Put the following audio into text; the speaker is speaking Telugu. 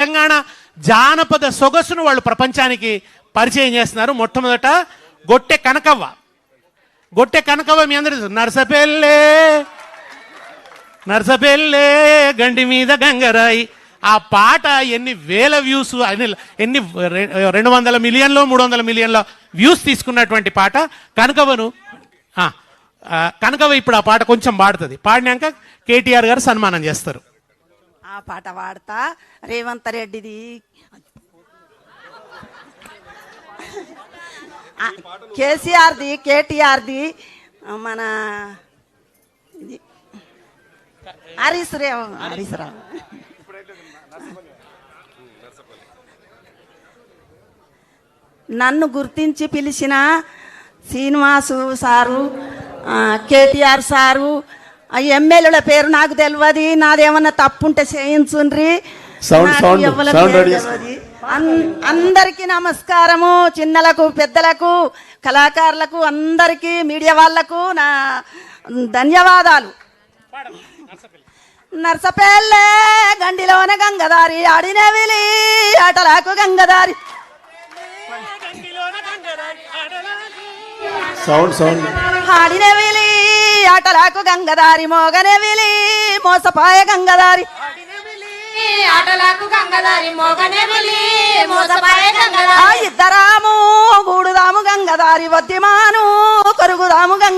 తెలంగాణ జానపద సొగసును వాళ్ళు ప్రపంచానికి పరిచయం చేస్తున్నారు. మొట్టమొదట గొట్టె కనకవ్వ మీ అందరూ నర్సపెల్లే గండి మీద గంగరాయి. ఆ పాట ఎన్ని వేల వ్యూస్, ఎన్ని 200 మిలియన్లో 300 మిలియన్ల వ్యూస్ తీసుకున్నటువంటి పాట కనకవ్వ ఇప్పుడు ఆ పాట కొంచెం పాడుతుంది. పాడినాక కేటీఆర్ గారు సన్మానం చేస్తారు. ఆ పాట పాడతా. రేవంత్ రెడ్డిది కేసీఆర్ది కేటీఆర్ది మన హరీష్ రావు నన్ను గుర్తించి పిలిచిన శ్రీనివాసు సారు, కేటీఆర్ సారు, ఎమ్మెల్యేల పేరు నాకు తెలియదు. నాదేమన్నా తప్పుంటే చేయించుండ్రి. అందరికీ నమస్కారము. చిన్నలకు పెద్దలకు కళాకారులకు అందరికీ మీడియా వాళ్లకు నా ధన్యవాదాలు. నర్సపెల్లే గండిలోన గంగదారి ఆడినవిలి ఆటలాకు గంగదారి ఆడినవిలి ఆటలాకు గంగదారి మోగనవిలి మోసపాయ గంగదారి ఆటలకు గంగదారి మోగనెవిలి మోసపాయ గంగదారి ఇద్దరాము గూడుదాము గంగదారి వద్దిమాను కొరుగుదాము గంగ